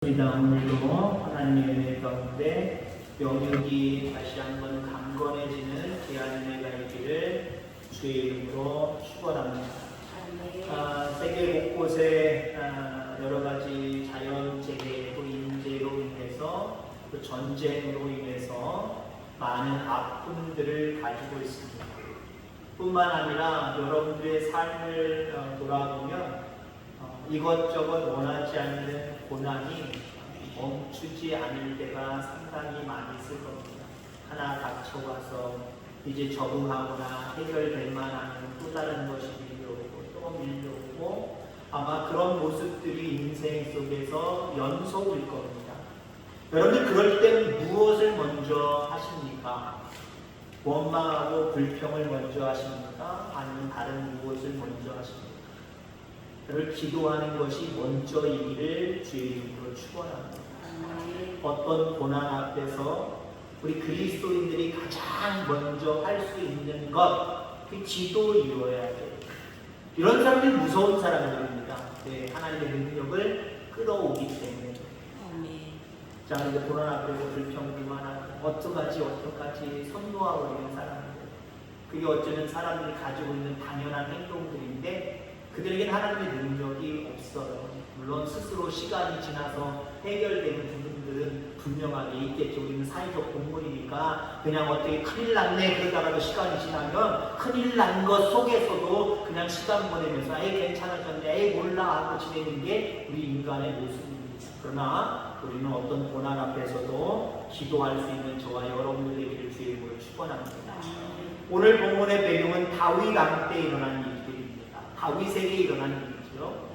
오늘도 하나님의 은혜 가운데 영육이 다시 한번 강건해지는 귀한 은혜가 있기를 주의 이름으로 축원합니다. 세계 곳곳에 여러 가지 자연재해 또 인재로 인해서 또 전쟁으로 인해서 많은 아픔들을 가지고 있습니다. 뿐만 아니라 여러분들의 삶을 돌아보면 이것저것 원하지 않는 고난이 멈추지 않을 때가 상당히 많이 있을 겁니다. 하나 닥쳐와서 이제 적응하거나 해결될 만한 또 다른 것이 밀려오고 또 밀려오고 아마 그런 모습들이 인생 속에서 연속일 겁니다. 여러분들 그럴 때 무엇을 먼저 하십니까? 원망하고 불평을 먼저 하십니까? 아니면 다른 무엇을 먼저 하십니까? 그를 기도하는 것이 먼저이기를 주의 이름으로 축원합니다. 어떤 고난 앞에서 우리 그리스도인들이 가장 먼저 할 수 있는 것, 그 기도 이루어야 돼요. 이런 사람들이 무서운 사람들입니다. 네, 하나님의 능력을 끌어오기 때문에. 자, 이제 고난 앞에서 불평만 하고 어떡하지 선노하고 있는 사람들. 그게 어쩌면 사람들이 가지고 있는 당연한 행동들인데 그들에게는 하나님의 능력이 없어요. 물론 스스로 시간이 지나서 해결되는 부분들은 분명하게 있겠죠. 우리는 사회적 동물이니까 그냥 어떻게 큰일 났네 그러다가도 시간이 지나면 큰일 난 것 속에서도 그냥 시간 보내면서 에이 괜찮아졌네 에이 몰라 하고 지내는 게 우리 인간의 모습입니다. 그러나 우리는 어떤 고난 앞에서도 기도할 수 있는 저와 여러분들에게 주의 이름으로 축원합니다. 오늘 본문의 배경은 다윗 왕 때 일어난 일들입니다. 다윗에게 일어난 일이죠.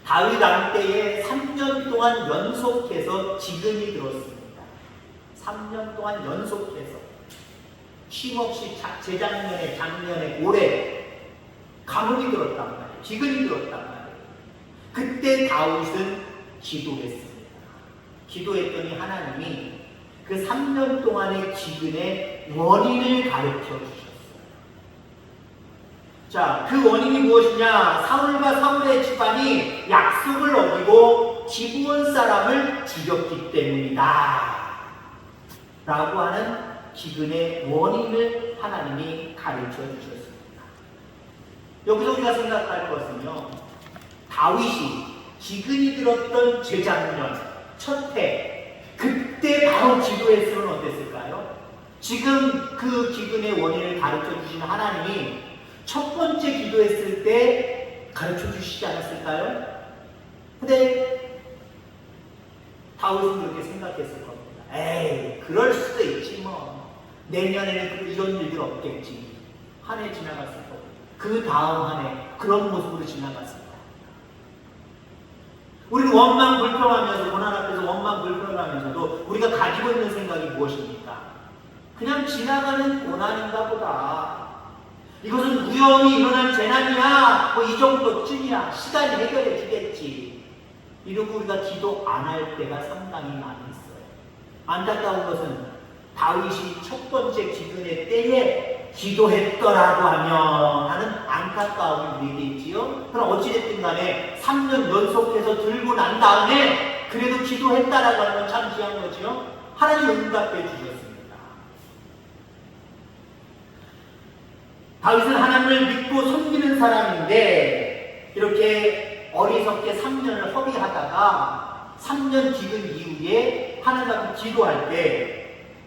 다윗 왕 때에 3년 동안 연속해서 지근이 들었습니다. 3년 동안 연속해서 쉼없이 재작년에 작년에 올해 가뭄이 들었단 말이에요. 지근이 들었단 말이에요. 그때 다윗은 기도했습니다. 기도했더니 하나님이 그 3년 동안의 지근의 원인을 가르쳐 주셨어요. 자, 그 원인이 무엇이냐? 사울과 사울의 집안이 약속을 어기고 기브온 사람을 죽였기 때문이다 라고 하는 기근의 원인을 하나님이 가르쳐 주셨습니다. 여기서 우리가 생각할 것은요, 다윗이 기근이 들었던 재작년 첫 해 그때 바로 기도했으면 어땠을까요? 지금 그 기근의 원인을 가르쳐 주시는 하나님이 첫 번째 기도했을 때 가르쳐 주시지 않았을까요? 근데 다윗은 그렇게 생각했을 겁니다. 에이, 그럴 수도 있지 뭐. 내년에는 이런 일들 없겠지. 한 해 지나갔을 거고. 그 다음 한 해 그런 모습으로 지나갔을 거고. 우리는 원망 불평하면서 고난 앞에서 원망 불평하면서도 우리가 가지고 있는 생각이 무엇입니까? 그냥 지나가는 고난인가 보다. 이것은 우연히 일어난 재난이야. 뭐 이 정도쯤이야. 시간이 해결해 주겠지. 이러고 우리가 기도 안 할 때가 상당히 많이 있어요. 안타까운 것은 다윗이 첫 번째 기근의 때에 기도했더라고 하면 하는 안타까움이 우리에게 있지요. 그럼 어찌됐든 간에 3년 연속해서 들고 난 다음에 그래도 기도했다라고 하는 건 참 귀한 거지요. 하나님 응답해 주셨습니다. 다윗은 하나님을 믿고 섬기는 사람인데 이렇게 어리석게 3년을 허비하다가 3년 기근 이후에 하나님 앞에 기도할 때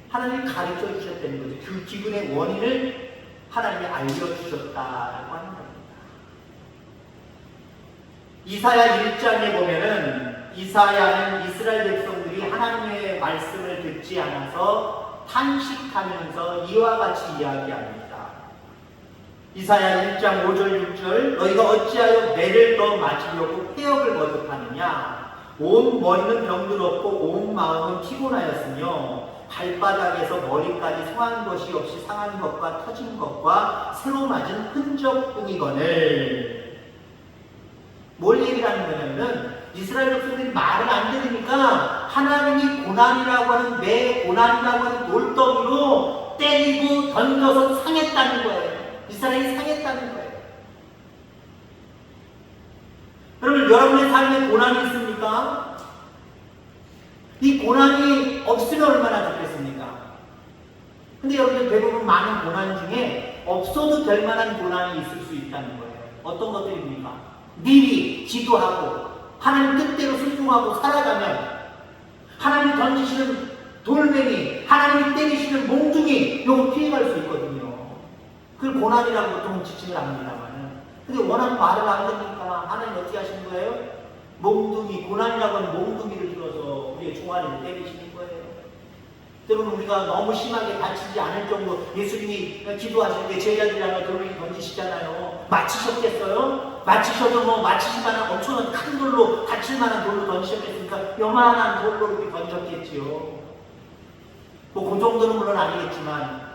하나님이 가르쳐 주셨다는 거죠. 그 기근의 원인을 하나님이 알려주셨다고 하는 겁니다. 이사야 1장에 보면은 이사야는 이스라엘 백성들이 하나님의 말씀을 듣지 않아서 탄식하면서 이와 같이 이야기합니다. 이사야 1장 5절 6절 너희가 어찌하여 매를 더 맞으려고 폐역을 거듭하느냐 온 머리는 병들었고 온 마음은 피곤하였으며 발바닥에서 머리까지 상한 것이 없이 상한 것과 터진 것과 새로 맞은 흔적뿐이거늘. 뭘 얘기하는 거냐면 이스라엘 백성들이 말을 안 들으니까 하나님이 고난이라고 하는 매 고난이라고 하는 돌덩이로 때리고 던져서 상했다는 거예요. 이스라엘이 상했다는 거예요. 여러분, 여러분의 삶에 고난이 있습니까? 이 고난이 없으면 얼마나 좋겠습니까? 근데 여러분들 대부분 많은 고난 중에 없어도 될 만한 고난이 있을 수 있다는 거예요. 어떤 것들입니까? 미리 기도하고 하나님 뜻대로 순종하고 살아가면 하나님이 던지시는 돌멩이, 하나님이 때리시는 몽둥이, 이거 피해갈 수 있거든요. 그걸 고난이라고 보통 지칭을 합니다만은. 근데 워낙 말을 안 듣니까 하나님 어떻게 하시는 거예요? 몽둥이, 고난이라고 하는 몽둥이를 들어서 우리의 종아리를 때리시는 거예요. 때로는 우리가 너무 심하게 다치지 않을 정도 예수님이 기도하실 때 제자들이랑 돌멩이 던지시잖아요. 맞히셨겠어요? 맞히셔도 뭐 맞히실 만한 엄청난 큰 돌로, 다칠 만한 돌로 던지셨겠습니까? 요만한 돌로 이렇게 던졌겠지요. 뭐 그 정도는 물론 아니겠지만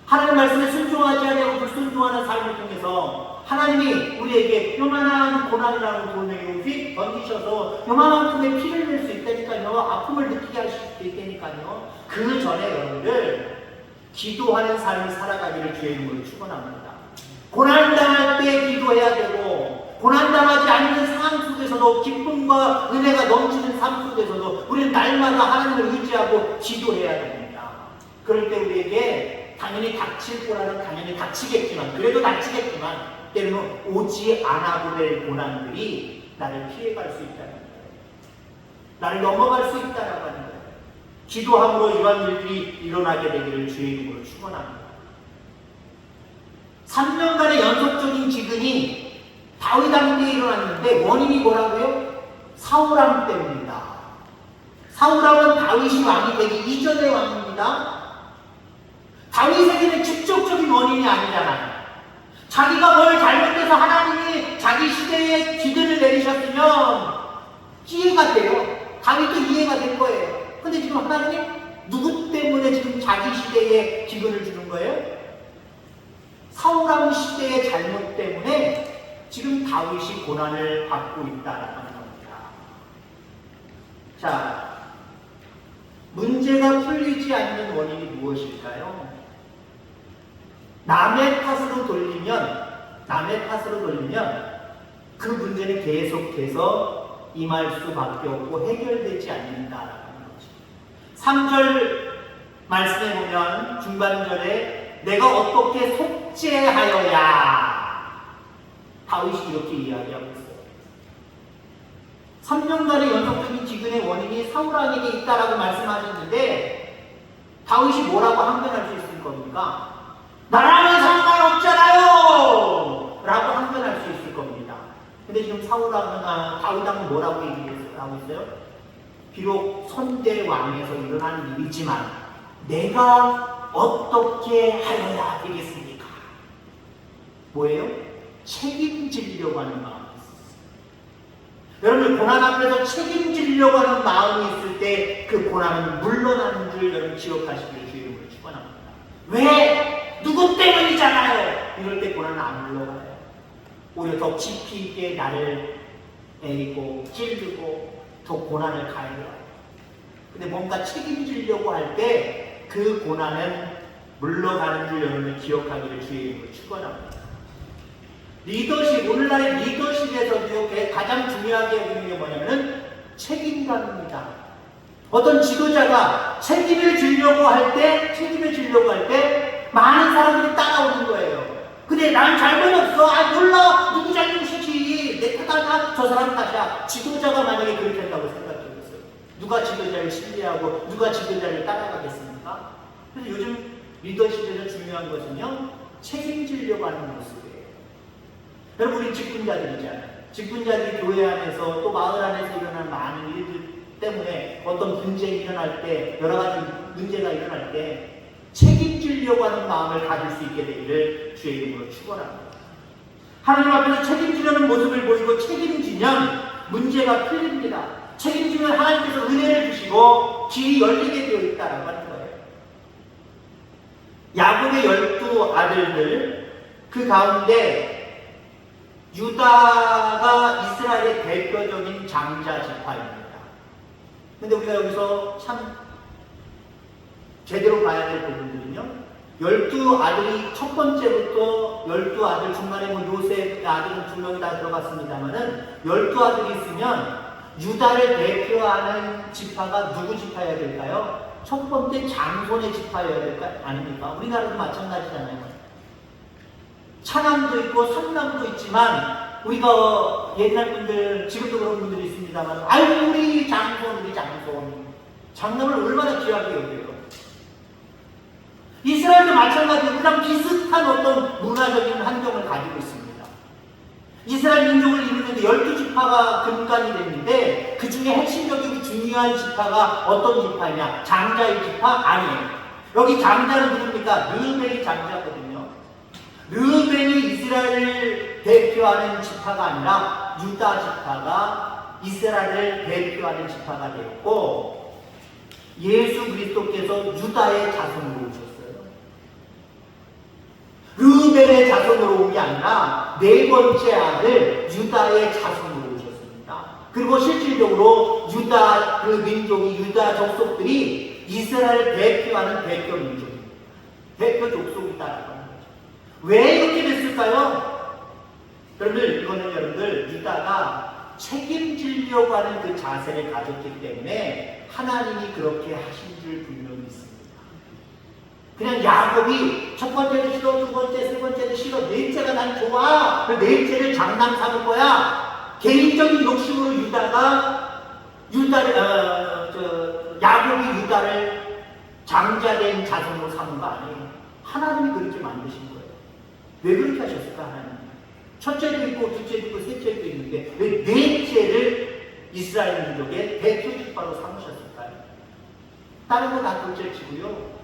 하나님 말씀에 순종하지 않고 불순종하는 삶을 통해서 하나님이 우리에게 요만한 고난이라는 돌멩이를 휙 던지셔서 요만큼의 피를 낼 수 있다니까요. 아픔을 느끼게 하실 수 있다니까요. 그 전에 여러분들 기도하는 삶을 살아가기를 주의 이름으로 축원합니다. 고난당할 때 기도해야 되고 고난당하지 않는 상황 속에서도 기쁨과 은혜가 넘치는 삶 속에서도 우리는 날마다 하나님을 의지하고 기도해야 됩니다. 그럴 때 우리에게 당연히 닥칠 거라는 당연히 닥치겠지만 그래도 닥치겠지만 때로는 오지 않아도 될 고난들이 나를 피해갈 수 있다는 거예요. 나를 넘어갈 수 있다는 거예요. 기도함으로 이런 일들이 일어나게 되기를 주의 이름으로 축원합니다. 3년간의 연속적인 기근이 다윗 왕 때에 일어났는데 원인이 뭐라고요? 사울왕 때문입니다. 사울왕은 다윗이 왕이 되기 이전의 왕입니다. 다윗에게는 직접적인 원인이 아니잖아요. 자기가 뭘 잘못해서 하나님이 자기 시대에 기근을 내리셨으면 이해가 돼요. 다윗도 이해가 될 거예요. 근데 지금 하나님이 누구 때문에 지금 자기 시대에 기근을 주는 거예요? 사울왕 시대의 잘못 때문에 지금 다윗이 고난을 받고 있다라는 겁니다. 자, 문제가 풀리지 않는 원인이 무엇일까요? 남의 탓으로 돌리면 그 문제는 계속해서 임할 수밖에 없고 해결되지 않는다라는 거죠. 3절 말씀에 보면 중반절에 내가 어떻게 속죄하여야 다윗이 이렇게 이야기하고 있어요. 3년간의 연속적인 기근의 원인이 사울왕에게 있다라고 말씀하셨는데 다윗이 뭐라고 항변할 수 있을 겁니까? 나랑은 상관없잖아요! 라고 항변할 수 있을 겁니다. 근데 지금 다윗왕은 뭐라고 얘기하고 있어요? 비록 선대 왕에서 일어난 일이지만 내가 어떻게 하여야 되겠습니까? 뭐예요? 책임지려고 하는 마음이 있었어요. 여러분 고난 앞에서 책임지려고 하는 마음이 있을 때 그 고난은 물러나는 줄 여러분 기억하시기를 주의 이름으로 축원합니다. 왜? 누구 때문이잖아요. 이럴 때 고난은 안 물러가요. 오히려 더 깊이 있게 나를 애이고 찔르고 더 고난을 가해요. 근데 뭔가 책임지려고 할 때 그 고난은 물러가는 줄 여러분을 기억하기를 주의 이름으로 축원합니다. 리더십, 오늘날의 리더십에서도 가장 중요하게 여기는 게 뭐냐면 책임감입니다. 어떤 지도자가 책임을 지려고 할 때 많은 사람들이 따라오는 거예요. 근데 난 잘못 없어. 몰라. 누구 잘못이지. 내 탓하나 저 사람 탓이야. 지도자가 만약에 그렇게 한다고 생각해보세요. 누가 지도자를 신뢰하고 누가 지도자를 따라가겠습니까? 그래서 요즘 리더십에서 중요한 것은요. 책임지려고 하는 모습이에요. 여러분 우리 직분자들이잖아요. 직분자들이 교회 안에서 또 마을 안에서 일어나는 많은 일들 때문에 어떤 분쟁이 일어날 때 여러 가지 문제가 일어날 때 책임지려고 하는 마음을 가질 수 있게 되기를 주의 이름으로 축원합니다. 하나님 앞에서 책임지려는 모습을 보이고 책임지면 문제가 풀립니다. 책임지면 하나님께서 은혜를 주시고 길이 열리게 되어 있다라고 하는 거예요. 야곱의 12 아들들 그 가운데 유다가 이스라엘의 대표적인 장자 지파입니다. 근데 우리가 여기서 참 제대로 봐야 될 부분들은요. 12 아들이 첫 번째부터 12 아들 중간에 뭐 요셉 아들은 2명이 다 들어갔습니다만은 12 아들이 있으면 유다를 대표하는 지파가 누구 지파여야 될까요? 첫 번째 장손의 지파여야 될까? 아닙니까? 우리나라도 마찬가지잖아요. 차남도 있고 삼남도 있지만 우리가 옛날 분들, 지금도 그런 분들이 있습니다만, 아유 우리 장손, 우리 장손. 장남을 얼마나 귀하게 여겨요. 이스라엘도 마찬가지로 그냥 비슷한 어떤 문화적인 환경을 가지고 있습니다. 이스라엘 민족을 이루는데 12지파가 근간이 됐는데 그 중에 핵심적이고 중요한 지파가 어떤 지파냐? 장자의 지파? 아니에요. 여기 장자는 누굽니까? 르우벤이 장자거든요. 르우벤이 이스라엘을 대표하는 지파가 아니라 유다 지파가 이스라엘을 대표하는 지파가 되었고, 예수 그리스도께서 유다의 자손으로 오셨어요. 르우벤의 자손으로 온 게 아니라 네 번째 아들 유다의 자손으로 오셨습니다. 그리고 실질적으로 유다 그 민족이, 유다 족속들이 이스라엘을 대표하는 대표 민족입니다. 대표 족속이다라고 하는 거죠. 왜 이렇게 됐을까요? 여러분들, 이거는 여러분들 유다가 책임지려고 하는 그 자세를 가졌기 때문에 하나님이 그렇게 하신 줄 분명히 있습니다. 그냥 야곱이 첫 번째도 싫어, 두 번째, 세 번째도 싫어, 넷째가 난 좋아, 그 넷째를 장남 삼을 거야. 개인적인 욕심으로 야곱이 유다를 장자된 자손으로 삼은 거 아니에요. 하나님이 그렇게 만드신 거예요. 왜 그렇게 하셨을까, 하나님? 첫째도 있고, 둘째도 있고, 셋째도 있는데 왜 넷째를 이스라엘 민족의 대표 지파로 삼으셨을까요? 다른 거 다 둘째 치고요.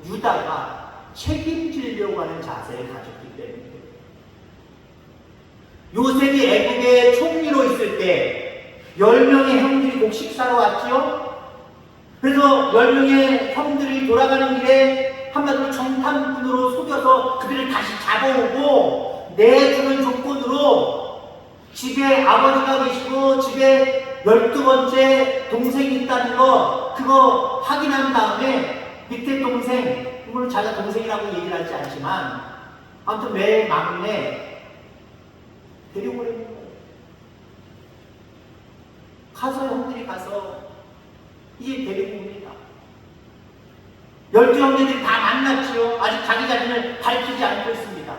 유다가 책임지려고 하는 자세를 가졌기 때문에. 요셉이 애굽의 총리로 있을 때 10명의 형들이 꼭 식사로 왔지요. 그래서 10명의 형들이 돌아가는 길에 한마디로 정탐꾼으로 속여서 그들을 다시 잡아오고 내주는 조건으로 집에 아버지가 계시고 집에 12번째 동생이 있다는 거, 그거 확인한 다음에 밑에 동생, 물론 자기가 동생이라고 얘기를 하지 않지만 아무튼 매 막내 데려오려는 거예요. 가서 형들이 가서 이제 데리고 옵니다. 12형제들이 다 만났지요. 아직 자기 자신을 밝히지 않고 있습니다.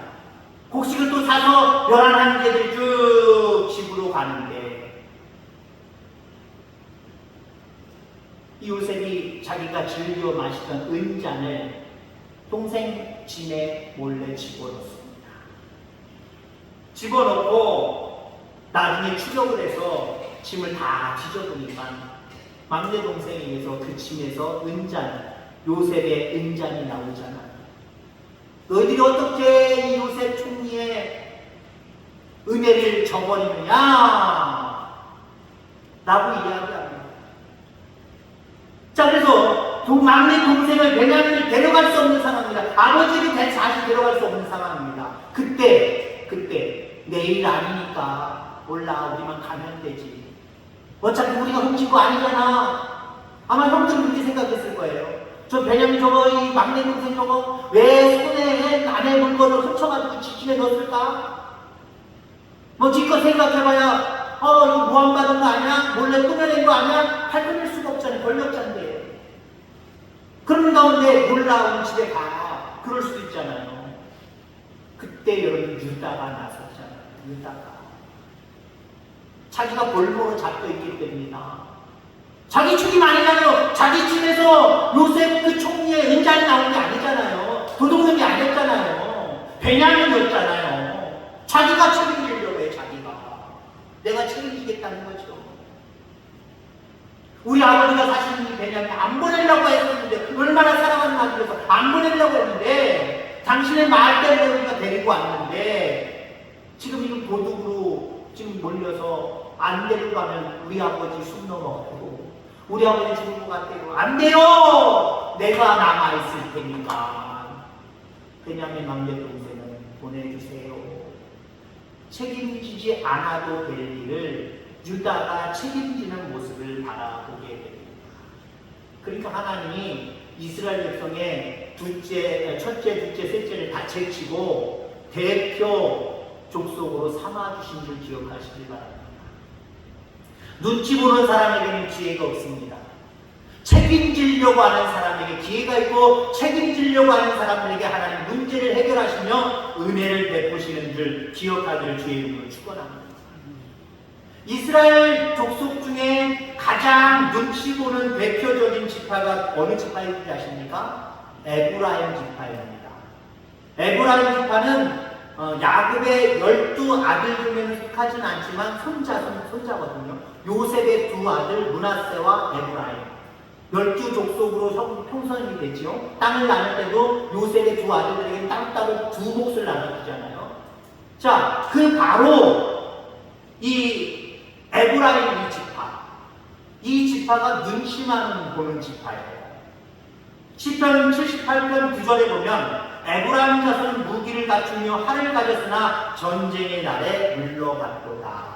곡식을 또 사서 11형제들이 쭉 집으로 가는데, 요셉이 자기가 즐겨 마시던 은잔을 동생 짐에 몰래 집어넣습니다. 집어넣고 나중에 추격을 해서 짐을 다 뒤져보니까 막내 동생에 의해서 그 짐에서 은잔, 요셉의 은잔이 나오잖아요. 너희들이 어떻게 이 요셉 총리의 은혜를 저버리느냐? 라고 이야기합니다. 자, 그래서 막내 동생을 베냐민을 데려갈 수 없는 상황입니다. 아버지를 다시 데려갈 수 없는 상황입니다. 그때 내일 아니니까 몰라, 우리만 가면 되지. 어차피 우리가 훔친 거 아니잖아. 아마 형들은 그렇게 생각했을 거예요. 저 베냐민 저거, 이 막내 동생 저거 왜 손에 남의 물건을 훔쳐가지고 지침에 넣었을까? 뭐 지껏 생각해봐야 이거 모함받은 거 아니야? 몰래 꾸며낸 거 아니야? 팔 수가 없잖아요. 권력자인데. 그런 가운데 몰라, 우리 집에 가. 그럴 수도 있잖아요. 그때 여러분 유다가 나섰잖아요. 유다가. 자기가 볼모로 잡혀 있기 때문이다. 자기 축이 아니잖아요. 자기 집에서 요셉 그 총리의 은잔이 나온 게 아니잖아요. 도둑놈이 아니었잖아요. 베냐민이었잖아요. 자기가 책임지려고 해, 자기가. 내가 책임지겠다는 거죠. 우리 아버지가 사실 이 베냐민 안 보내려고 했었는데, 얼마나 사랑하는 아들에서 안 보내려고 했는데, 당신의 말 때문에 우리가 데리고 왔는데, 지금 이런 도둑으로 지금 몰려서 안 데리고 가면 우리 아버지 숨 넘어가고, 우리 아버지 죽을 것 같아요. 안 돼요! 내가 남아있을 테니까. 베냐민 막내 동생은 보내주세요. 책임지지 않아도 될 일을 유다가 책임지는 모습을 바라보게 됩니다. 그러니까 하나님이 이스라엘 백성의 첫째, 둘째, 셋째를 다 제치고 대표 족속으로 삼아주신 줄 기억하시기 바랍니다. 눈치 보는 사람에게는 기회가 없습니다. 책임지려고 하는 사람에게 기회가 있고 책임지려고 하는 사람들에게 하나님 문제를 해결하시며 은혜를 베푸시는 줄 기억하기를 주의 이름으로 축원합니다. 이스라엘 족속 중에 가장 눈치 보는 대표적인 지파가 어느 지파인지 아십니까? 에브라임 지파입니다. 에브라임 지파는 야곱의 12아들 중에는 속하진 않지만 손자거든요. 요셉의 두 아들 므낫세와 에브라임. 12족속으로 형성이 되지요. 땅을 나눌 때도 요셉의 두 아들들에게 따로 두 몫을 나눠주잖아요. 자, 그 바로 이 에브라임 이 지파가 눈치만 보는 지파예요. 시편 78편 9절에 보면 에브라임 자손은 무기를 갖추며 활을 가졌으나 전쟁의 날에 물러갔도다.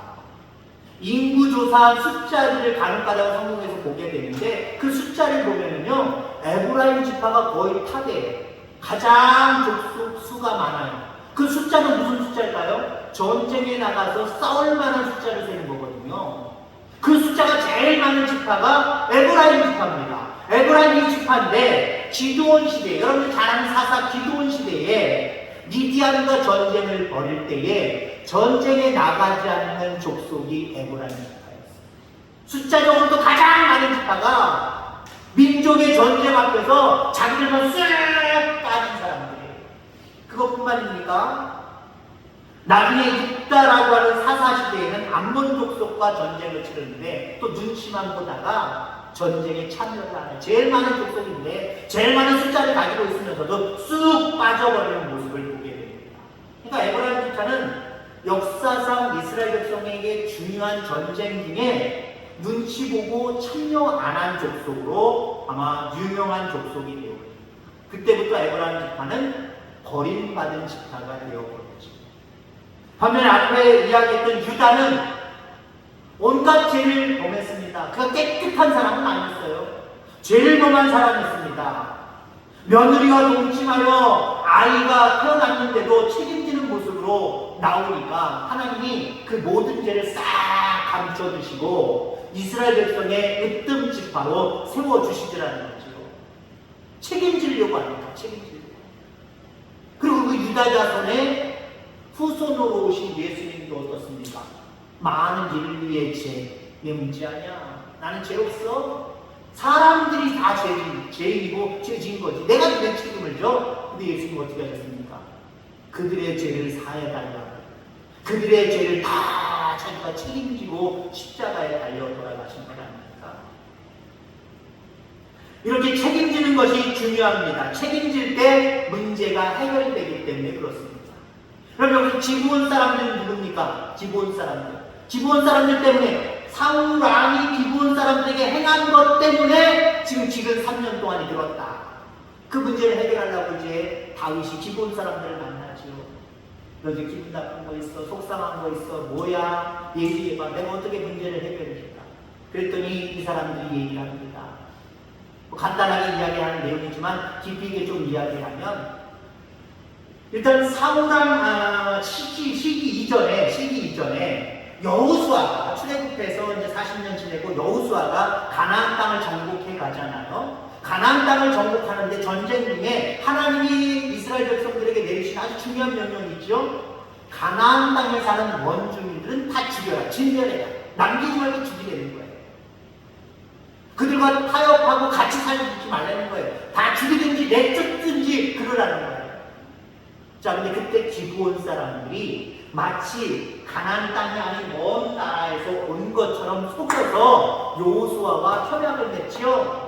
인구조사 숫자를 간혹가다가 성경에서 보게 되는데 그 숫자를 보면은요 에브라임 지파가 거의 탑이에요. 가장 족속 수가 많아요. 그 숫자는 무슨 숫자일까요? 전쟁에 나가서 싸울 만한 숫자를 세는 거거든요. 그 숫자가 제일 많은 지파가 에브라임 지파입니다. 에브라임 지파인데 기드온 시대, 여러분들 잘 아는 사사 기드온 시대에 미디안과 전쟁을 벌일 때에 전쟁에 나가지 않는 족속이 에브라임 지파였어요. 숫자적으로도 가장 많은 지파가 민족의 전쟁 앞에서 자기들만 쓱 빠진 사람들이에요. 그것뿐만입니까? 나중에 입다라고 하는 사사시대에는 암몬 족속과 전쟁을 치르는데 또 눈치만 보다가 전쟁에 참여를 하는 제일 많은 족속인데 제일 많은 숫자를 가지고 있으면서도 쑥 빠져버리는 모습을 보게 됩니다. 그러니까 에브라임 지파는 역사상 이스라엘 백성에게 중요한 전쟁 중에 눈치 보고 참여 안 한 족속으로 아마 유명한 족속이 되었습니다. 그때부터 에브라임 지파는 버림받은 지파가 되어버렸죠. 반면에 앞에 이야기했던 유다는 온갖 죄를 범했습니다. 그가 깨끗한 사람은 아니었어요. 죄를 범한 사람이었습니다. 며느리가 동침하여 아이가 태어났는데도 책임지는 모습으로 나오니까 하나님이 그 모든 죄를 싹 감춰주시고 이스라엘 백성의 으뜸 지파로 세워주시더라는 거죠. 책임지려고 합니다. 책임지려고. 그리고 그 유다 자손의 후손으로 오신 예수님도 어떻습니까? 많은 인류의 죄, 내 문제 아니야. 나는 죄 없어. 사람들이 다 죄인이고 죄진 거지. 내가 내 책임을 져. 근데 예수님 어떻게 하셨습니까? 그들의 죄를 사해달라고. 그들의 죄를 다 자기가 책임지고 십자가에 달려 돌아가신 것 아닙니까? 이렇게 책임지는 것이 중요합니다. 책임질 때 문제가 해결이 되기 때문에 그렇습니다. 그럼 여기 지브온 사람들은 누굽니까? 지브온 사람들 때문에 사울 왕이 기브온 사람들에게 행한 것 때문에 지금 3년 동안이 들었다. 그 문제를 해결하려고 이제 다윗이 기브온 사람들을 만나죠. 너 이제 기분 나쁜 거 있어? 속상한 거 있어? 뭐야? 얘기해봐. 내가 어떻게 문제를 해결해줄까? 그랬더니 이 사람들이 얘기를 합니다. 간단하게 이야기하는 내용이지만 깊이 있게 좀 이야기하면 일단 사울왕 시기 이전에 여호수아가 출애굽해서 이제 40년 지내고 여호수아가 가나안 땅을 정복해 가잖아요. 가나안 땅을 정복하는데 전쟁 중에 하나님이 이스라엘 백성들에게 내리신 아주 중요한 명령이 있죠. 가나안 땅에 사는 원주민들은 다 죽여라, 진멸해라, 남기지 말고 죽이라는 거예요. 그들과 타협하고 같이 살지 말라는 거예요. 다 죽이든지 내쫓든지 그러라는 거예요. 자, 근데 그때 기브온 사람들이 마치 가나안 땅이 아닌 먼 나라에서 온 것처럼 속여서 여호수아와 협약을 맺지요.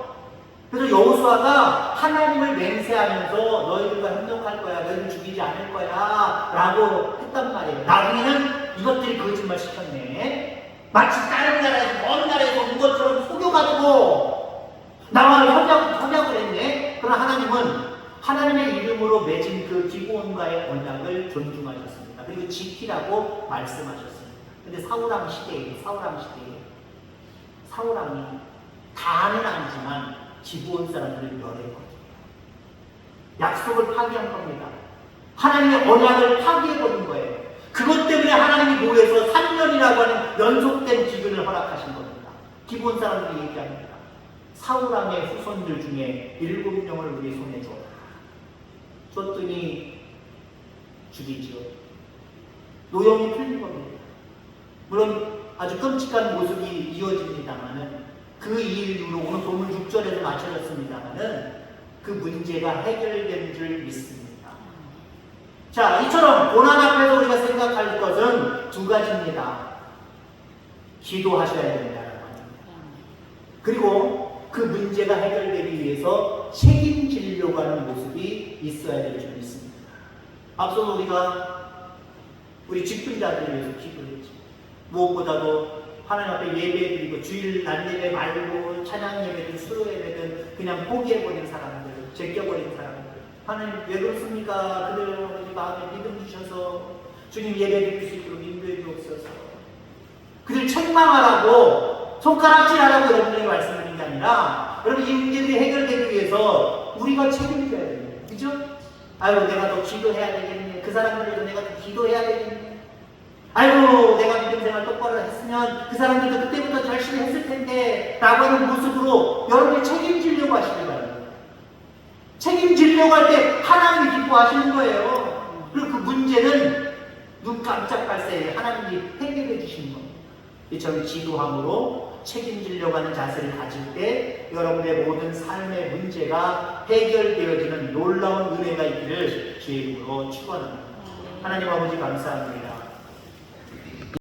그래서 여호수아가 하나님을 맹세하면서 너희들과 협력할 거야, 너희들 죽이지 않을 거야 라고 했단 말이에요. 나중에는 이것들이 거짓말 시켰네. 마치 다른 나라에서 먼 나라에서 온 것처럼 속여가지고 나와 협약을 했네. 그러나 하나님은 하나님의 이름으로 맺은 그 기브온과의 언약을 존중하셨습니다. 그리고 지키라고 말씀하셨습니다. 근데 사울왕 시대에 사울왕이 다는 아니지만 기브온 사람들을 멸했거든요. 약속을 파기한 겁니다. 하나님의 언약을 파기해버린 거예요. 그것 때문에 하나님이 모여서 3년이라고 하는 연속된 기근을 허락하신 겁니다. 기본 사람들이 얘기합니다. 사울왕의 후손들 중에 7명을 우리 손에 줬다. 줬더니 죽이지요. 노염이 풀린 겁니다. 물론 아주 끔찍한 모습이 이어집니다만은 그 이유로 오늘 본문 6절에서 마쳐졌습니다만은 그 문제가 해결된 줄 믿습니다. 자, 이처럼 고난 앞에서 우리가 생각할 것은 두 가지입니다. 기도하셔야 된다는 겁니다. 그리고 그 문제가 해결되기 위해서 책임지려고 하는 모습이 있어야 될 줄 믿습니다. 앞서 우리가 우리 직분자들을 위해서 기도했지. 무엇보다도 하나님 앞에 예배드리고 주일 날 예배 말고 찬양 예배든 수요 예배든 그냥 포기해버린 사람들, 제껴버린 사람들. 하나님 왜 그렇습니까? 그들 마음에 믿음 주셔서 주님 예배드릴 수 있도록 인도해 주옵소서. 그들 책망하라고 손가락질하라고 여러분에게 말씀드린 게 아니라 여러분 이 문제들이 해결되기 위해서 우리가 책임져야 됩니다. 그죠? 아유 내가 더 기도해야 되겠네. 그 사람들을 위해서 내가 더 기도해야 되겠네. 아이고 내가 믿음 생활 똑바로 했으면 그 사람들도 그때부터 열심히 했을 텐데 라고 하는 모습으로 여러분이 책임지려고 하시는 거예요. 책임지려고 할 때 하나님이 기뻐하시는 거예요. 그리고 그 문제는 눈 깜짝할 새에 하나님이 해결해 주시는 겁니다. 이처럼 기도함으로 책임지려고 하는 자세를 가질 때 여러분의 모든 삶의 문제가 해결되어지는 놀라운 은혜가 있기를 주의 이름으로 축원합니다. 하나님 아버지 감사합니다.